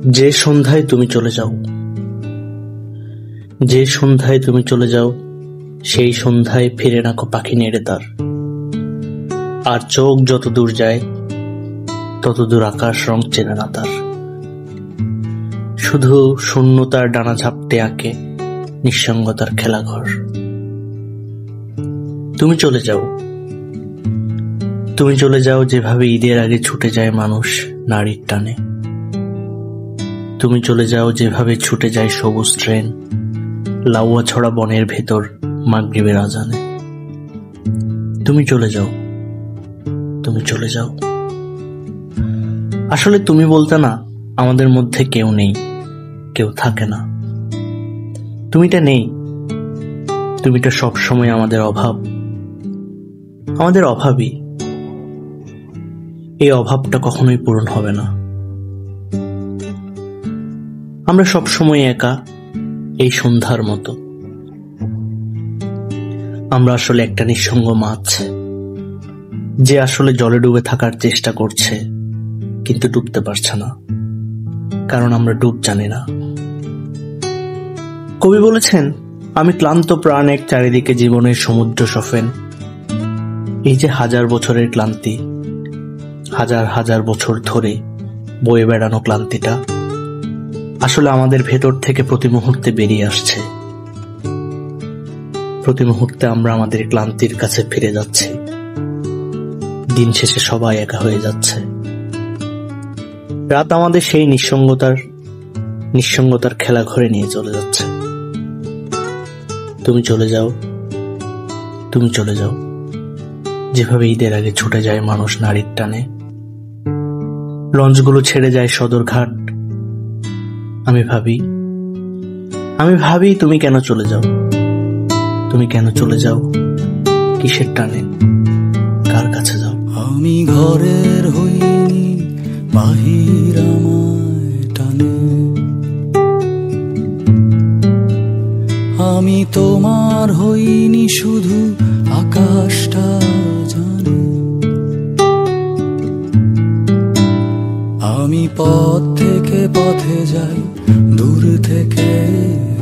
যে সন্ধ্যায় তুমি চলে যাও, যে সন্ধ্যায় তুমি চলে যাও, সেই সন্ধ্যায় ফিরে না কো পাখি নেড়ে তার। আর চোখ যত দূর যায় তত দূর আকাশ রং চেনে না তার। শুধু শূন্যতার ডানা ঝাপটে আঁকে নিঃসঙ্গতার খেলাঘর। তুমি চলে যাও, তুমি চলে যাও যেভাবে ঈদের আগে ছুটে যায় মানুষ নারীর টানে। তুমি চলে যাও যেভাবে ছুটে যায় সবুজ ট্রেন লাউয়া ছড়া বনের ভেতর মাগরিবের আজানে। তুমি চলে যাও, তুমি চলে যাও। আসলে তুমি বলতে না আমাদের মধ্যে কেউ নেই, কেউ থাকে না। তুমিটা নেই, তুমিটা সবসময় আমাদের অভাব, আমাদের অভাবই। এই অভাবটা কখনোই পূরণ হবে না। আমরা সবসময় একা, এই সন্ধ্যার মতো। আমরা আসলে একটা নিঃসঙ্গ মাছ, যে আসলে জলে ডুবে থাকার চেষ্টা করছে কিন্তু ডুবতে পারছে না, কারণ আমরা ডুব জানি না। কবি বলেছেন, আমি ক্লান্ত প্রাণ এক চারিদিকে জীবনের সমুদ্র সফেন। এই যে হাজার বছরের ক্লান্তি, হাজার হাজার বছর ধরে বয়ে বেড়ানো ক্লান্তিটা আসলে আমাদের ভেতর থেকে প্রতি মুহূর্তে বেরিয়ে আসছে। প্রতি মুহূর্তে আমরা আমাদের ক্লান্তির কাছে ফিরে যাচ্ছি। দিন শেষে সবাই একা হয়ে যাচ্ছে। রাত আমাদের সেই নিঃসঙ্গতার খেলা ঘরে নিয়ে চলে যাচ্ছে। তুমি চলে যাও, তুমি চলে যাও যেভাবে ঈদের আগে ছুটে যায় মানুষ নারীর টানে। লঞ্চগুলো ছেড়ে যায় সদরঘাট। আমি ভাবি তুমি কেন চলে যাও, তুমি কেন চলে যাও, কিসের টানে, কার কাছে যাও। আমি ঘরের হইনি, বাহির আমায় টানে। আমি তোমার হইনি, শুধু আকাশটা জানে। আমি পথ থেকে পথে যাই, দূর থেকে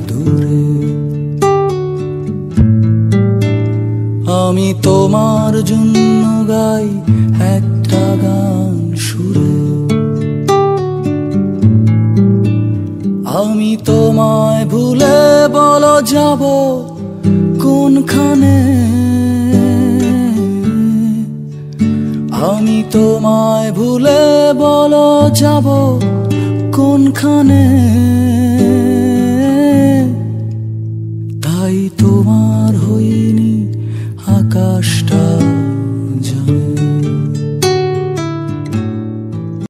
দূরে। আমি তোমার জন্য গাই একটা গান সুরে। আমি তোমায় ভুলে বলো যাব কোনখানে। আমি তোমায় ভুলে বলো যাব কোনখানে। তাই তোমার হইনি আকাশটা